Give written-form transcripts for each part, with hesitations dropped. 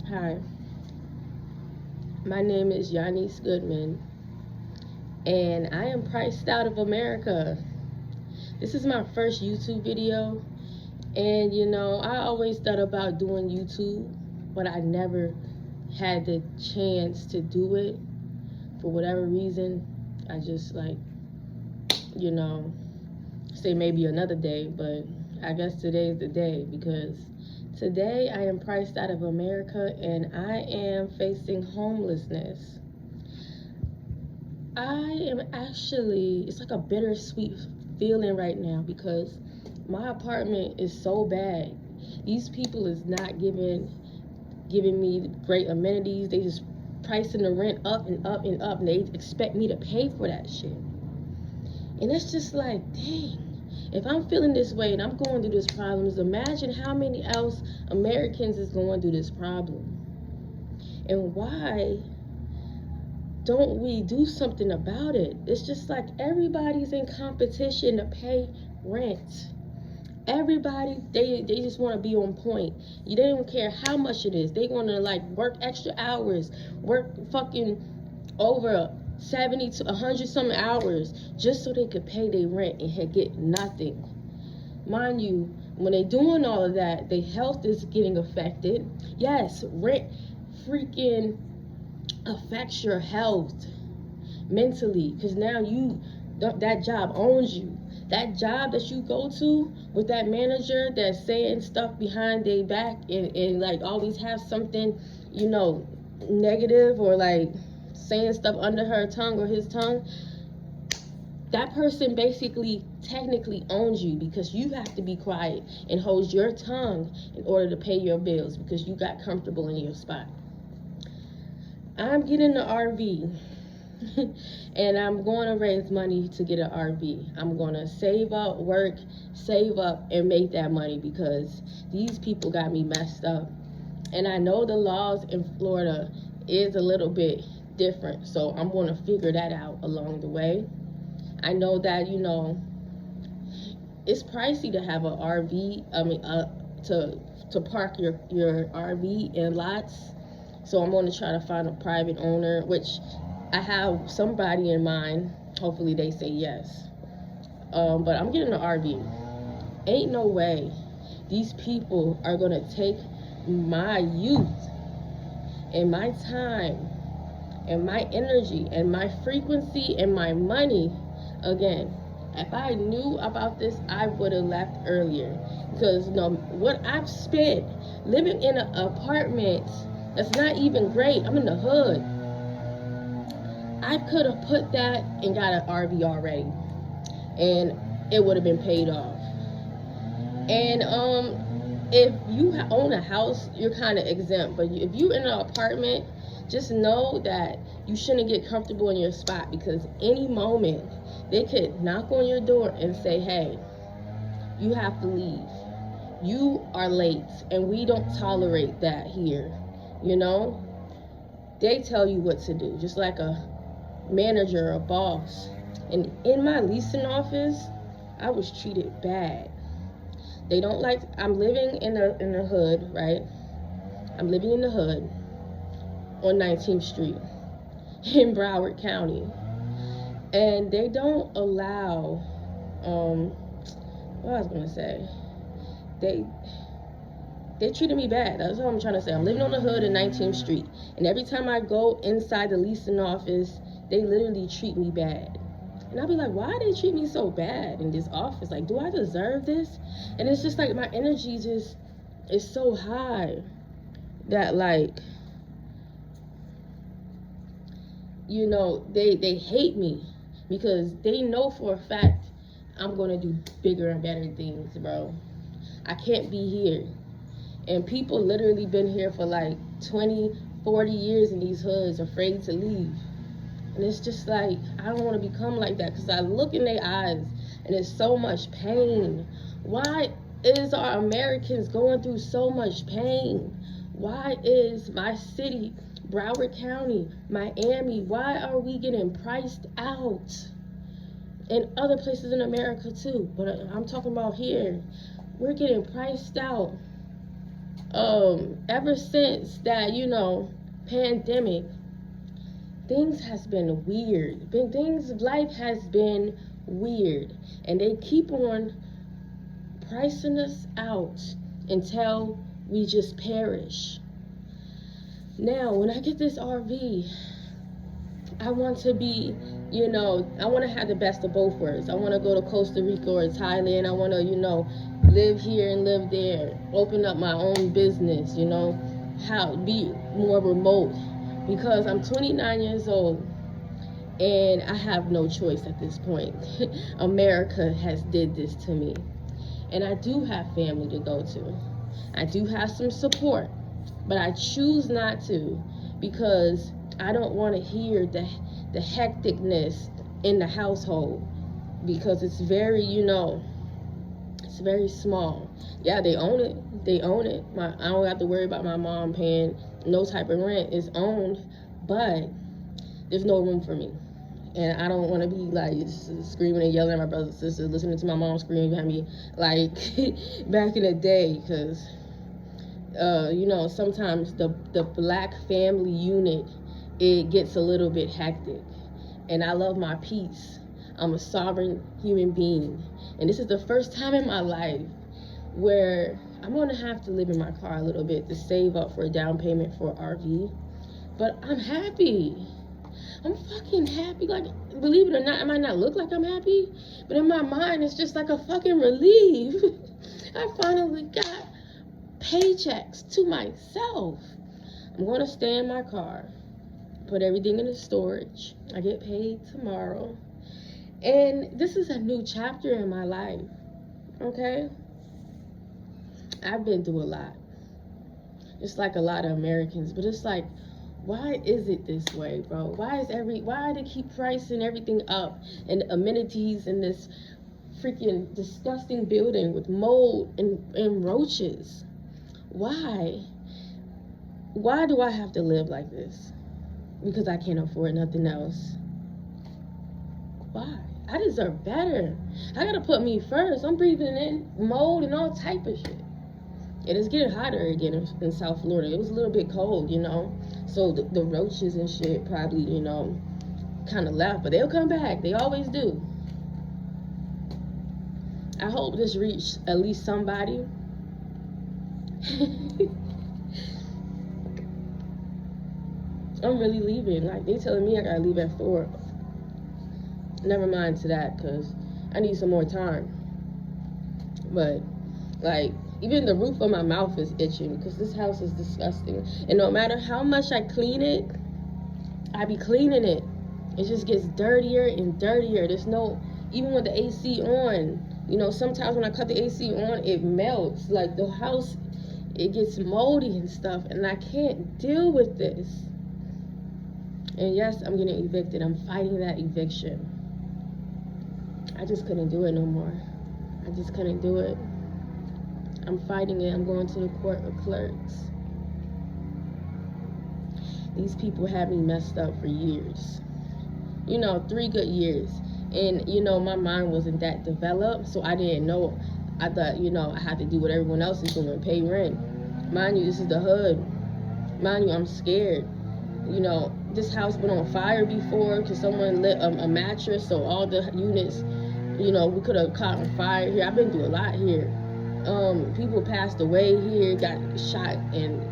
Hi, my name is Yanice Goodman, and I am priced out of America. This is my first YouTube video, and I always thought about doing YouTube, but I never had the chance to do it. For whatever reason, I just you know, say maybe another day, but I guess today is the day because today I am priced out of America and I am facing homelessness. I am actually, it's like a bittersweet feeling right now because my apartment is so bad. These people is not giving me great amenities. They just pricing the rent up and up and up, and they expect me to pay for that shit. And it's just like, dang, if I'm feeling this way and I'm going through these problems, imagine how many else Americans is going through this problem. And why don't we do something about it? It's just like everybody's in competition to pay rent. Everybody, they just want to be on point. They don't care how much it is. They want to work extra hours, work fucking over 70 to 100 some hours just so they could pay their rent and get nothing. Mind you, when they doing all of that, their health is getting affected. Yes, rent freaking affects your health mentally because now that job owns you. That job that you go to with that manager that's saying stuff behind their back and always have something negative or saying stuff under her tongue or his tongue, that person basically technically owns you because you have to be quiet and hold your tongue in order to pay your bills because you got comfortable in your spot. I'm getting the RV and I'm going to raise money to get an RV. I'm going to save up, and make that money because these people got me messed up. And I know the laws in Florida is a little bit different, so I'm going to figure that out along the way. I know that, it's pricey to have an RV, to park your RV in lots. So I'm going to try to find a private owner, which I have somebody in mind. Hopefully they say yes. But I'm getting an RV. Ain't no way these people are going to take my youth and my time and my energy and my frequency and my money again. If I knew about this, I would have left earlier because what I've spent living in an apartment that's not even great. I'm in the hood. I could have put that and got an RV already, and it would have been paid off. And if you own a house, you're kind of exempt. But if you're in an apartment, just know that you shouldn't get comfortable in your spot because any moment they could knock on your door and say, "Hey, you have to leave. You are late, and we don't tolerate that here." They tell you what to do, just like a manager or boss. And in my leasing office, I was treated bad. They don't I'm living in the hood, right? I'm living in the hood on 19th Street in Broward County. And they don't allow, what I was gonna say, they treated me bad. That's what I'm trying to say. I'm living on the hood in 19th Street. And every time I go inside the leasing office, they literally treat me bad. And I'll be like, why do they treat me so bad in this office? Do I deserve this? And it's just my energy just is so high that they hate me because they know for a fact I'm going to do bigger and better things, bro. I can't be here. And people literally been here for 20, 40 years in these hoods, afraid to leave. And it's just I don't want to become like that because I look in their eyes and it's so much pain. Why is our Americans going through so much pain? Why is my city, Broward County, Miami, why are we getting priced out? And other places in America too, but I'm talking about here. We're getting priced out. ever since that, pandemic, things has been weird. Life has been weird. And they keep on pricing us out until we just perish. Now, when I get this RV, I want to be, I want to have the best of both worlds. I want to go to Costa Rica or Thailand. I want to, live here and live there. Open up my own business, be more remote. Because I'm 29 years old and I have no choice at this point. America has did this to me. And I do have family to go to. I do have some support. But I choose not to because I don't want to hear the hecticness in the household, because it's very, it's very small. Yeah, they own it. I don't have to worry about my mom paying no type of rent. It's owned, but there's no room for me. And I don't want to be like screaming and yelling at my brothers and sisters, listening to my mom screaming behind me like back in the day, because sometimes the black family unit, it gets a little bit hectic. And I love my peace. I'm a sovereign human being. And this is the first time in my life where I'm going to have to live in my car a little bit to save up for a down payment for an RV. But I'm happy. I'm fucking happy. Like, believe it or not, it might not look like I'm happy, but in my mind, it's just like a fucking relief. I finally got paychecks to myself. I'm going to stay in my car, put everything in the storage. I get paid tomorrow. And this is a new chapter in my life, okay? I've been through a lot. It's like a lot of Americans, but it's like, why is it this way, bro? Why do they keep pricing everything up, and amenities in this freaking disgusting building with mold and roaches? Why? Why do I have to live like this? Because I can't afford nothing else. Why? I deserve better. I gotta put me first. I'm breathing in mold and all type of shit. And it's getting hotter again in South Florida. It was a little bit cold, so the roaches and shit probably, kind of left, but they'll come back. They always do. I hope this reached at least somebody. I'm really leaving. Like, they telling me I gotta leave at 4. Never mind to that, because I need some more time. But, like, even the roof of my mouth is itching because this house is disgusting. And no matter how much I clean it, I be cleaning it. It just gets dirtier and dirtier. There's no, even with the AC on, sometimes when I cut the AC on, it melts. Like, the house, it gets moldy and stuff, and I can't deal with this. And yes, I'm getting evicted. I'm fighting that eviction. I just couldn't do it no more. I just couldn't do it. I'm fighting it. I'm going to the court of clerks. These people had me messed up for years. 3 good years. And, my mind wasn't that developed, so I didn't know. I thought, I had to do what everyone else is doing, pay rent. Mind you, this is the hood. Mind you, I'm scared. This house been on fire before because someone lit a mattress, so all the units, we could have caught on fire here. I've been through a lot here. People passed away here, got shot, and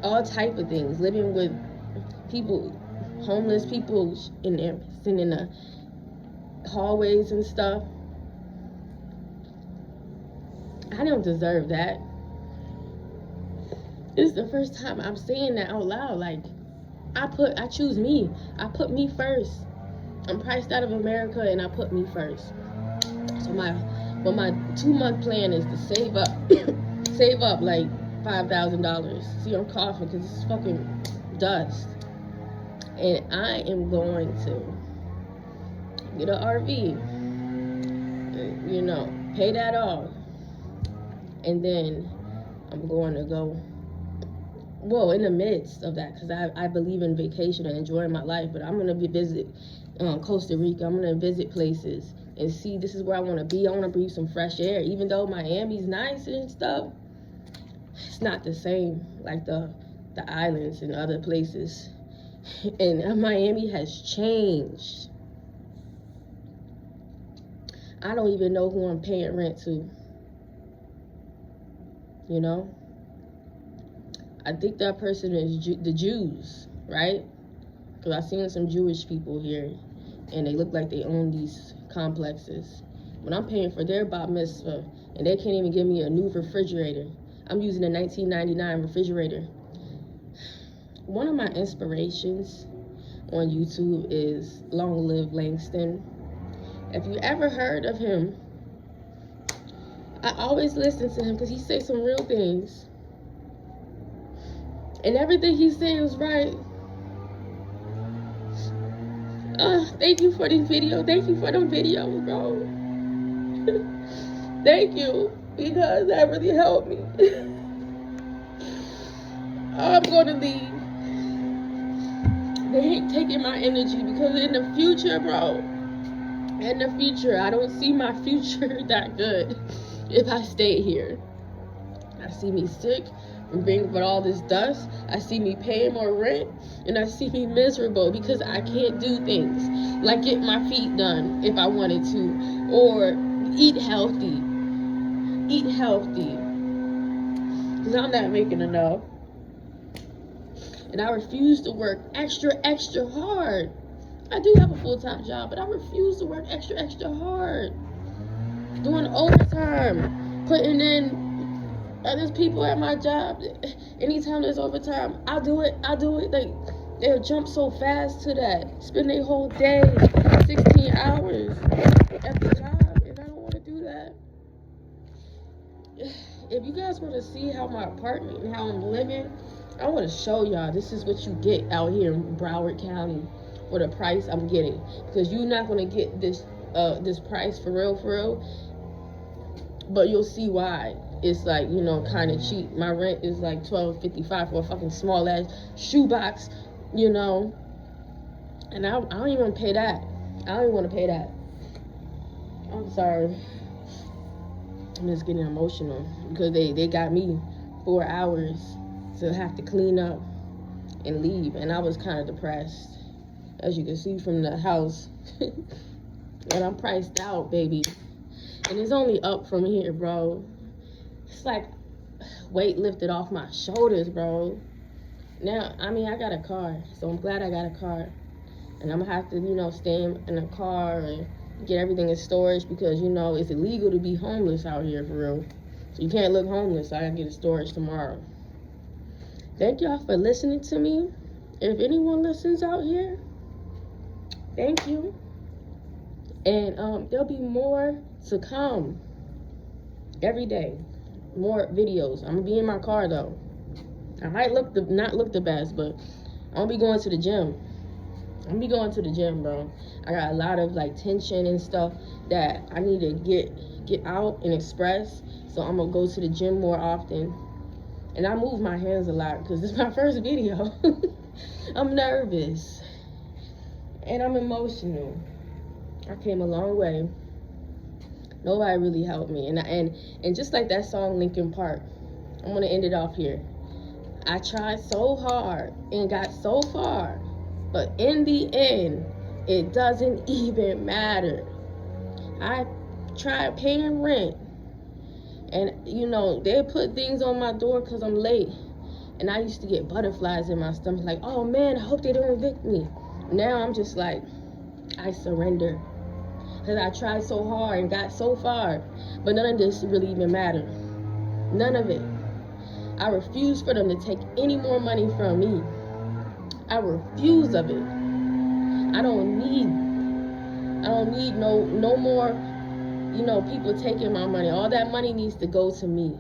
all type of things. Living with people, homeless people in the hallways and stuff. I don't deserve that. This is the first time I'm saying that out loud. Like, I choose me. I put me first. I'm priced out of America, and I put me first. So my 2-month plan is to save up, save up like $5,000. See, I'm coughing because it's fucking dust. And I am going to get an RV, pay that off. And then I'm going to go, in the midst of that, because I believe in vacation and enjoying my life, but I'm going to visit Costa Rica. I'm going to visit places. and see this is where I want to be. I want to breathe some fresh air. Even though Miami's nice and stuff, it's not the same like the islands and other places. And Miami has changed. I don't even know who I'm paying rent to. You know? I think that person is the Jews, right? Because I've seen some Jewish people here, and they look like they own these complexes. When I'm paying for their bar mitzvah, and they can't even give me a new refrigerator. I'm using a 1999 refrigerator. One of my inspirations on YouTube is Long Live Langston. If you ever heard of him, I always listen to him because he says some real things. And everything he says is right. Thank you for this video. Thank you for them videos, bro. Thank you, because that really helped me. I'm going to leave. They ain't taking my energy, because in the future, bro, in the future, I don't see my future that good if I stay here. I see me sick from being with all this dust. I see me paying more rent, and I see me miserable because I can't do things like get my feet done if I wanted to, or eat healthy. Eat healthy, because I'm not making enough. And I refuse to work extra hard. I do have a full-time job, but I refuse to work extra hard. Doing overtime, putting in. There's people at my job, anytime there's overtime, I'll do it. They'll jump so fast to that. Spend their whole day, 16 hours at the job, and I don't want to do that. If you guys want to see how my apartment and how I'm living, I want to show y'all this is what you get out here in Broward County for the price I'm getting. Because you're not going to get this price for real. But you'll see why. It's like, you know, kind of cheap. My rent is like $12.55 for a fucking small ass shoebox, you know. And I don't even pay that. I don't even want to pay that. I'm sorry. I'm just getting emotional because they got me 4 hours to have to clean up and leave, and I was kind of depressed, as you can see from the house. And I'm priced out, baby, and it's only up from here, bro. It's like weight lifted off my shoulders, bro. Now, I mean, I got a car, so I'm glad I got a car, and I'm gonna have to, you know, stay in a car and get everything in storage, because, you know, it's illegal to be homeless out here, for real. So you can't look homeless. So I gotta get a storage tomorrow. Thank y'all for listening to me. If anyone listens out here, thank you. And there'll be more to come every day. More videos. I'm gonna be in my car though. I might not look the best, but I'm gonna be going to the gym. Bro. I got a lot of like tension and stuff that I need to get out and express. So I'm gonna go to the gym more often. And I move my hands a lot because this is my first video. I'm nervous. And I'm emotional. I came a long way. Nobody really helped me. And just like that song, Linkin Park, I'm gonna end it off here. I tried so hard and got so far, but in the end, it doesn't even matter. I tried paying rent, and you know, they put things on my door because I'm late, and I used to get butterflies in my stomach, like, oh man, I hope they don't evict me. Now I'm just like, I surrender, because I tried so hard and got so far, but none of this really even mattered. None of it. I refuse for them to take any more money from me. I refuse of it. I don't need no more, you know, people taking my money. All that money needs to go to me.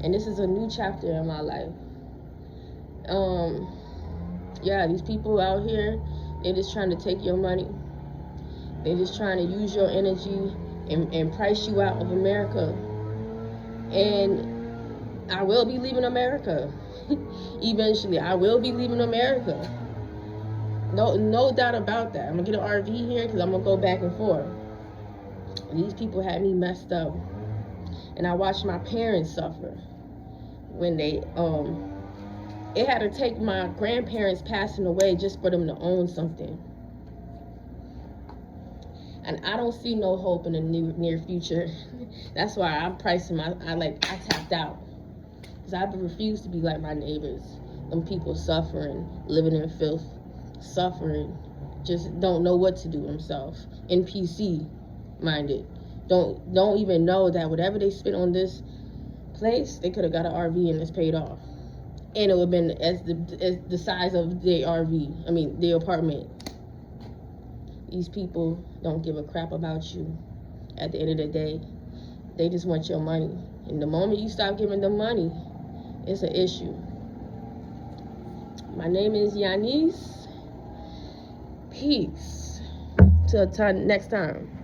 And this is a new chapter in my life. Yeah, these people out here, they're just trying to take your money. They're just trying to use your energy and price you out of America. And I will be leaving America. Eventually, I will be leaving America. No doubt about that. I'm gonna get an RV here because I'm gonna go back and forth. These people had me messed up. And I watched my parents suffer when they it had to take my grandparents passing away just for them to own something. And I don't see no hope in the near future. That's why I'm pricing I tapped out. Because I refuse to be like my neighbors. Them people suffering, living in filth, suffering, just don't know what to do themselves. NPC minded. Don't even know that whatever they spent on this place, they could have got an RV and it's paid off. And it would have been as the size of the RV. I mean, the apartment. These people don't give a crap about you. At the end of the day, they just want your money. And the moment you stop giving them money, it's an issue. My name is Yanis. Peace. Till next time.